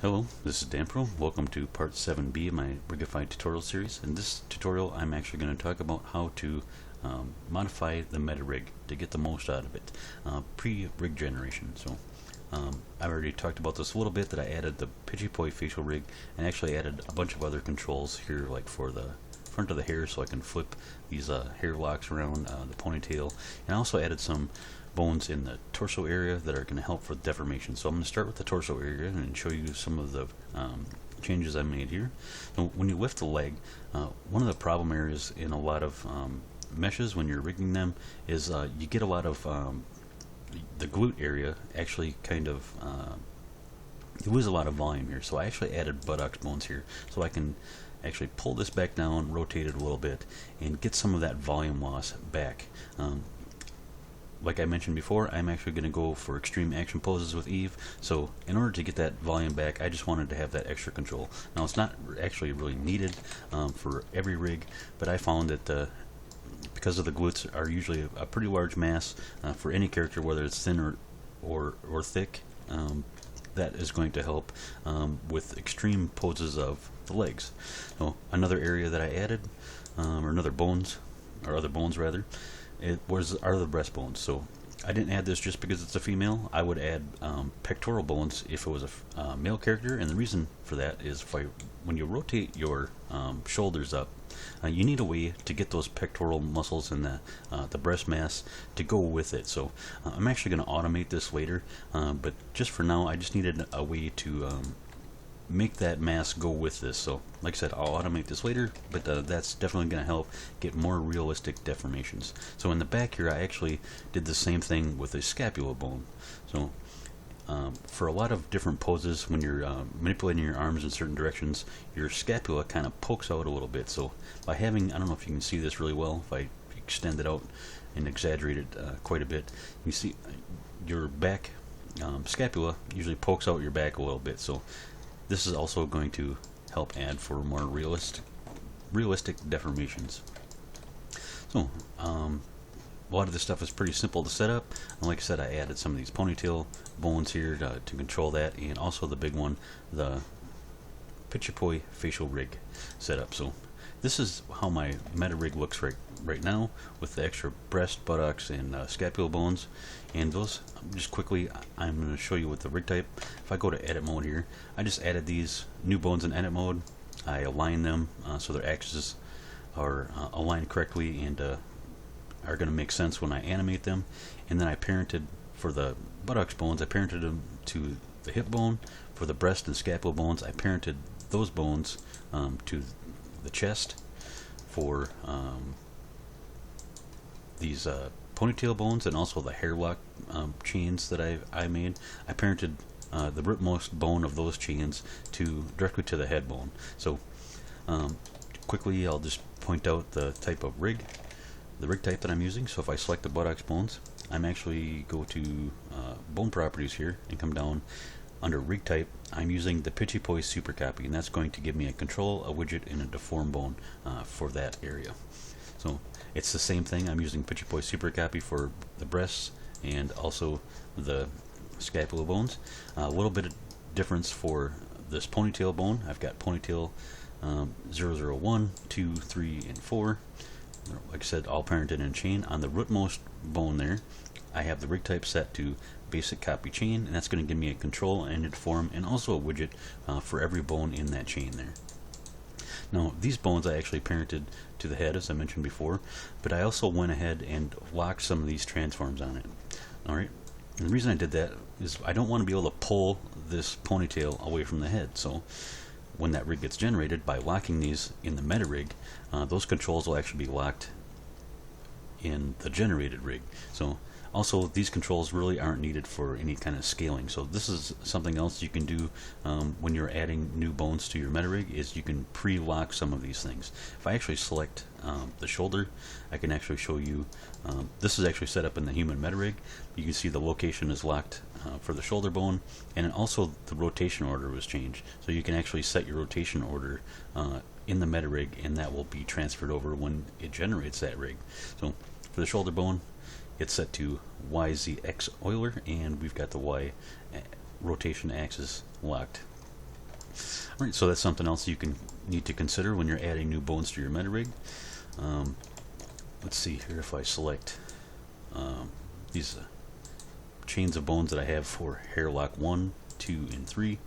Hello, this is DanPro. Welcome to part 7B of my Rigify tutorial series. In this tutorial I'm actually going to talk about how to modify the Metarig to get the most out of it, pre-rig generation. So I already talked about this a little bit, that I added the pitchipoy facial rig and actually added a bunch of other controls here, like for the front of the hair, so I can flip these hair locks around the ponytail, and I also added some bones in the torso area that are going to help for deformation. So I'm going to start with the torso area and show you some of the changes I made here. Now, when you lift the leg, one of the problem areas in a lot of meshes when you're rigging them is you get a lot of the glute area actually kind of you lose a lot of volume here. So I actually added buttocks bones here, so I can actually pull this back down, rotate it a little bit, and get some of that volume loss back. Like I mentioned before, I'm actually going to go for extreme action poses with Eve, so in order to get that volume back, I just wanted to have that extra control. Now, it's not actually really needed for every rig, but I found that because of the glutes are usually a pretty large mass for any character, whether it's thin or thick, that is going to help with extreme poses of the legs. So another area that I added, or other bones rather, are the breastbones. So I didn't add this just because it's a female. I would add pectoral bones if it was a male character, and the reason for that is when you rotate your shoulders up, you need a way to get those pectoral muscles and the breast mass to go with it. So I'm actually going to automate this later, but just for now I just needed a way to make that mass go with this. So like I said, I'll automate this later, but that's definitely going to help get more realistic deformations. So in the back here, I actually did the same thing with a scapula bone. So for a lot of different poses, when you're manipulating your arms in certain directions, your scapula kind of pokes out a little bit. So by having, I don't know if you can see this really well, if I extend it out and exaggerate it quite a bit, you see your back scapula usually pokes out your back a little bit. So this is also going to help add for more realistic deformations. So a lot of this stuff is pretty simple to set up, and like I said, I added some of these ponytail bones here to control that, and also the big one, the pitchipoy facial rig setup. So this is how my Metarig looks right now, with the extra breast, buttocks, and scapula bones. And those, just quickly, I'm going to show you with the rig type. If I go to edit mode here, I just added these new bones in edit mode. I align them so their axes are aligned correctly and are going to make sense when I animate them. And then I parented, for the buttocks bones, I parented them to the hip bone. For the breast and scapula bones, I parented those bones to the chest. For these ponytail bones and also the hair lock chains that I made, I parented the ripmost bone of those chains directly to the head bone. So quickly, I'll just point out the type of rig, the rig type that I'm using. So if I select the buttocks bones, I'm actually go to bone properties here and come down under rig type. I'm using the pitchipoy super copy, and that's going to give me a control, a widget, and a deform bone for that area. So it's the same thing. I'm using pitchipoy super copy for the breasts and also the scapula bones. A little bit of difference for this ponytail bone. I've got ponytail 001, 2, 3, and 4. Like I said, all parented in chain. On the rootmost bone there, I have the rig type set to basic copy chain, and that's going to give me a control and a deform, and also a widget for every bone in that chain there. Now, these bones I actually parented to the head, as I mentioned before, but I also went ahead and locked some of these transforms on it. Alright, and the reason I did that is I don't want to be able to pull this ponytail away from the head. So when that rig gets generated, by locking these in the Metarig, those controls will actually be locked in the generated rig. So also, these controls really aren't needed for any kind of scaling. So this is something else you can do when you're adding new bones to your Metarig, is you can pre-lock some of these things. If I actually select the shoulder, I can actually show you, this is actually set up in the human Metarig. You can see the location is locked for the shoulder bone, and also the rotation order was changed. So you can actually set your rotation order in the Metarig, and that will be transferred over when it generates that rig. So for the shoulder bone, it's set to YZX Euler, and we've got the Y rotation axis locked. Alright, so that's something else you can need to consider when you're adding new bones to your Metarig. Let's see here, if I select these chains of bones that I have for hair lock 1, 2, and 3,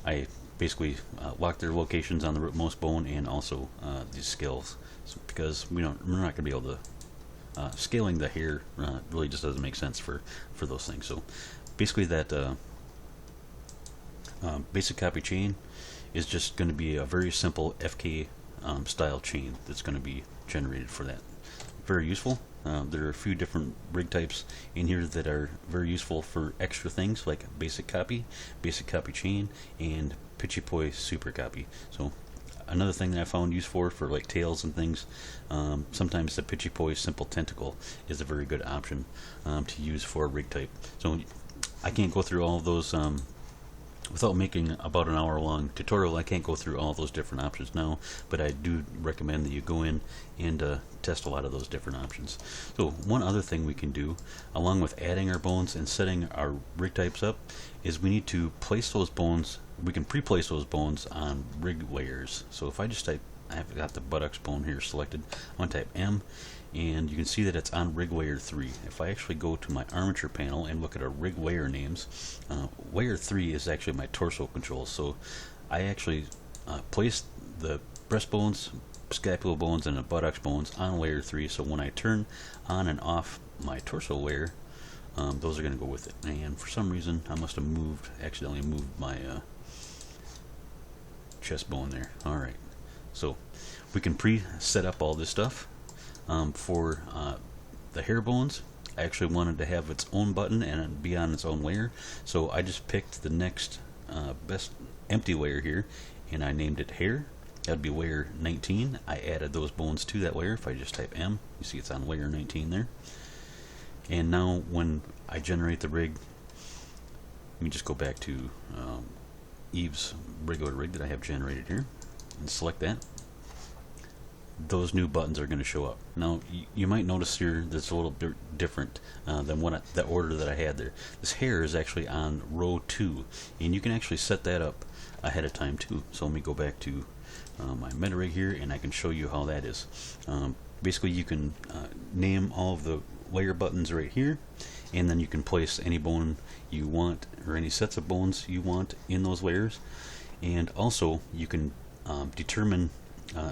I basically lock their locations on the rootmost bone and also these scales, because we're not going to be able to scaling the hair really just doesn't make sense for those things. So basically that basic copy chain is just going to be a very simple FK style chain that's going to be generated for that. Very useful. There are a few different rig types in here that are very useful for extra things like basic copy chain, and pitchipoy super copy. So another thing that I found use for like tails and things, sometimes the pitchipoy simple tentacle is a very good option to use for a rig type. So I can't go through all of those without making about an hour long tutorial. I can't go through all those different options now, but I do recommend that you go in and test a lot of those different options. So one other thing we can do, along with adding our bones and setting our rig types up, is we need to place those bones. We can pre-place those bones on rig layers. So if I just type, I've got the buttocks bone here selected, I'm going to type M, and you can see that it's on rig layer 3. If I actually go to my armature panel and look at our rig layer names, layer 3 is actually my torso controls. So I actually placed the breastbones, scapula bones, and the buttocks bones on layer 3, so when I turn on and off my torso layer, those are going to go with it. And for some reason I must have accidentally moved my chest bone there. Alright, so we can pre-set up all this stuff. For the hair bones, I actually wanted to have its own button and be on its own layer, so I just picked the next best empty layer here, and I named it hair. That'd be layer 19. I added those bones to that layer. If I just type M, you see it's on layer 19 there. And now when I generate the rig, let me just go back to Eve's regular rig that I have generated here and select that. Those new buttons are going to show up. Now you might notice here that's a little bit different than the order that I had there. This hair is actually on row 2, and you can actually set that up ahead of time too. So let me go back to my Metarig here, and I can show you how that is. Basically you can name all of the layer buttons right here, and then you can place any bone you want or any sets of bones you want in those layers, and also you can determine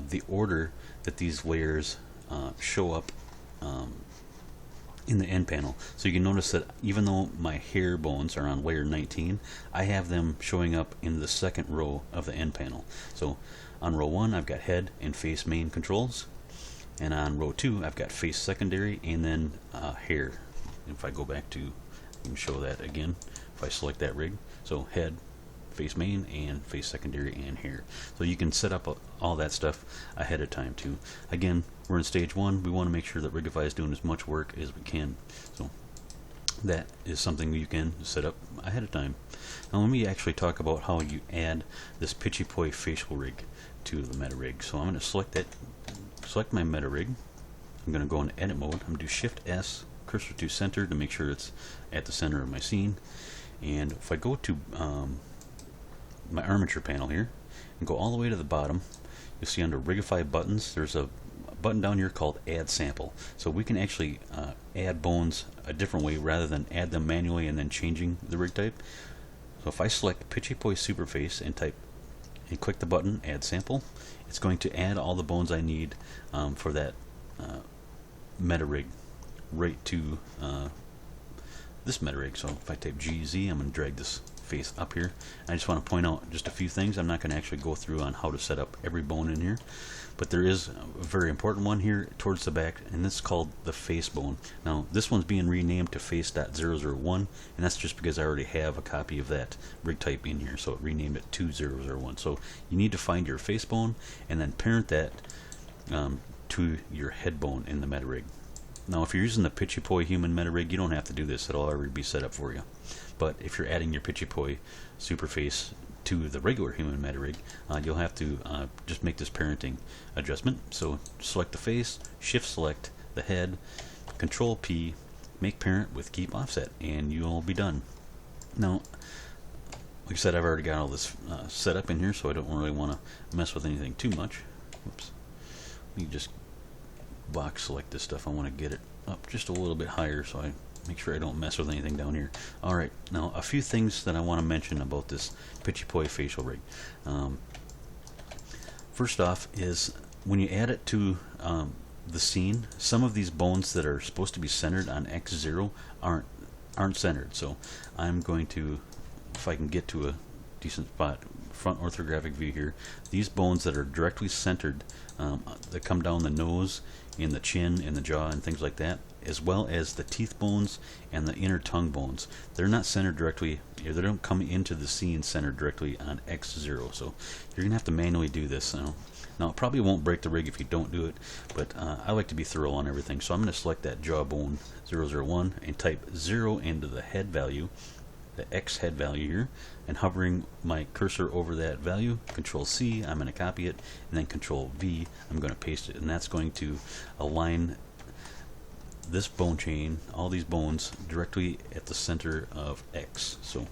the order that these layers show up in the end panel. So you can notice that even though my hair bones are on layer 19, I have them showing up in the second row of the end panel. So on row 1 I've got head and face main controls, and on row 2 I've got face secondary and then hair. If I go back to, I can show that again if I select that rig. So head, face main, and face secondary, and hair. So you can set up all that stuff ahead of time too. Again, we're in stage 1. We want to make sure that Rigify is doing as much work as we can. So that is something you can set up ahead of time. Now let me actually talk about how you add this pitchipoy facial rig to the Metarig. So I'm going to select my Metarig. I'm going to go in edit mode. I'm going to do Shift S, cursor to center to make sure it's at the center of my scene. And if I go to my armature panel here and go all the way to the bottom, you'll see under Rigify buttons there's a button down here called add sample. So we can actually add bones a different way rather than add them manually and then changing the rig type. So if I select pitchipoy superface and click the button add sample, it's going to add all the bones I need for that Metarig right to this Metarig. So if I type GZ, I'm going to drag this face up here. I just want to point out just a few things. I'm not going to actually go through on how to set up every bone in here, but there is a very important one here towards the back, and this is called the face bone. Now this one's being renamed to face.001, and that's just because I already have a copy of that rig type in here, so it renamed it to 001. So you need to find your face bone and then parent that to your head bone in the Metarig. Now if you're using the pitchipoy human Metarig, you don't have to do this. It'll already be set up for you. But if you're adding your pitchipoy superface to the regular human Metarig, you'll have to just make this parenting adjustment. So select the face, shift select the head, control P, make parent with keep offset, and you'll be done. Now Like I said, I've already got all this set up in here, so I don't really want to mess with anything too much. Oops. Let me just box select this stuff. I want to get it up just a little bit higher so I make sure I don't mess with anything down here. Alright, now a few things that I want to mention about this pitchipoy facial rig. First off is when you add it to the scene, some of these bones that are supposed to be centered on X0 aren't centered. So I'm going to, if I can get to a decent spot, front orthographic view here, these bones that are directly centered, that come down the nose and the chin and the jaw and things like that, as well as the teeth bones and the inner tongue bones, they're not centered directly, they don't come into the scene centered directly on X0. So you're gonna have to manually do this. Now it probably won't break the rig if you don't do it, but I like to be thorough on everything. So I'm going to select that jawbone 001 and type 0 into the head value, the X head value here, and hovering my cursor over that value, Control C, I'm going to copy it, and then Control V, I'm going to paste it, and that's going to align this bone chain, all these bones, directly at the center of X. So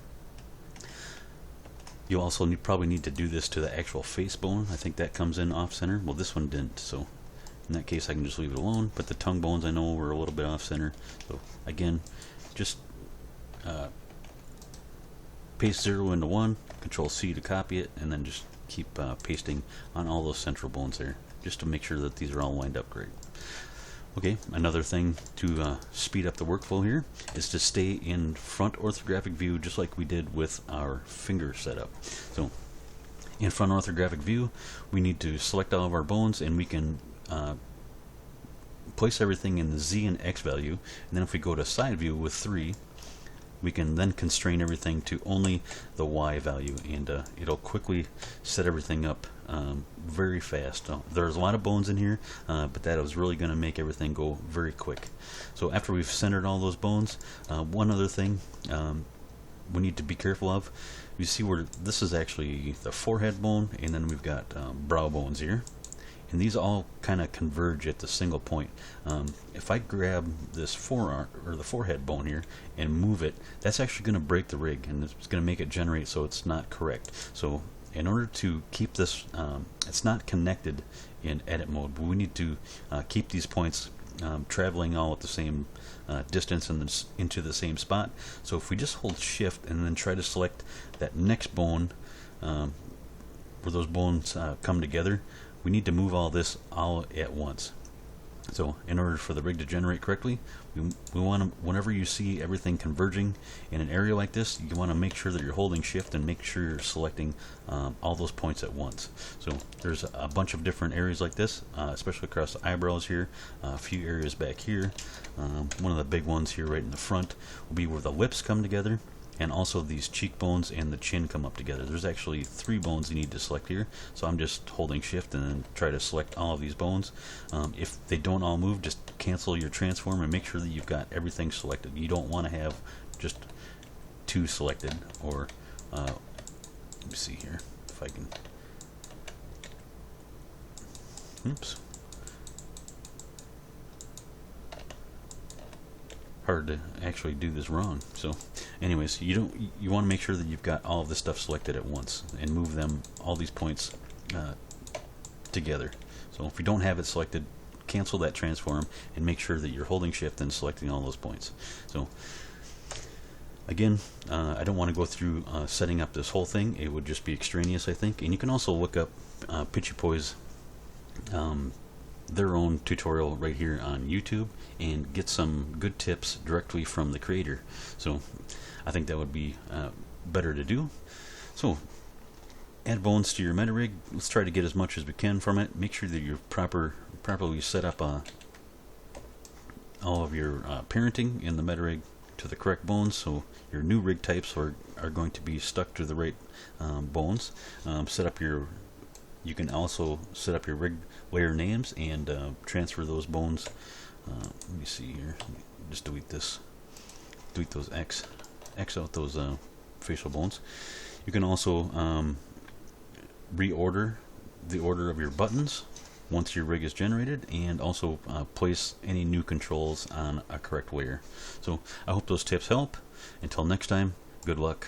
you also probably need to do this to the actual face bone. I think that comes in off center. Well, this one didn't, so in that case I can just leave it alone. But the tongue bones I know were a little bit off center. So again, just paste 0 into 1, Control C to copy it, and then just keep pasting on all those central bones there, just to make sure that these are all lined up great. Okay, another thing to speed up the workflow here is to stay in front orthographic view just like we did with our finger setup. So in front orthographic view, we need to select all of our bones, and we can place everything in the Z and X value, and then if we go to side view with 3, we can then constrain everything to only the Y value, and it'll quickly set everything up very fast. There's a lot of bones in here, but that is really going to make everything go very quick. So after we've centered all those bones, one other thing we need to be careful of, you see where this is actually the forehead bone, and then we've got brow bones here, and these all kind of converge at the single point. If I grab this forearm or the forehead bone here and move it, that's actually going to break the rig, and it's going to make it generate so it's not correct. So in order to keep this, it's not connected in edit mode, but we need to keep these points traveling all at the same distance and into the same spot. So if we just hold shift and then try to select that next bone where those bones come together, we need to move all this all at once. So in order for the rig to generate correctly, we want to, whenever you see everything converging in an area like this, you want to make sure that you're holding shift and make sure you're selecting all those points at once. So there's a bunch of different areas like this, especially across the eyebrows here, a few areas back here. One of the big ones here right in the front will be where the lips come together, and also these cheekbones and the chin come up together. There's actually 3 bones you need to select here, so I'm just holding shift and then try to select all of these bones. If they don't all move, just cancel your transform and make sure that you've got everything selected. You don't want to have just 2 selected, or let me see here if I can, oops, hard to actually do this wrong. So anyways, you want to make sure that you've got all of this stuff selected at once and move them, all these points together. So if you don't have it selected, cancel that transform and make sure that you're holding shift and selecting all those points. So again, I don't want to go through setting up this whole thing. It would just be extraneous, I think. And you can also look up Pitchipoy's their own tutorial right here on YouTube and get some good tips directly from the creator. So I think that would be better to do. So add bones to your Metarig. Let's try to get as much as we can from it. Make sure that you're properly set up all of your parenting in the Metarig to the correct bones, so your new rig types are going to be stuck to the right bones. You can also set up your rig layer names and transfer those bones. Let me see here. Just delete this. Delete those X out those facial bones. You can also reorder the order of your buttons once your rig is generated, and also place any new controls on a correct layer. So I hope those tips help. Until next time, good luck.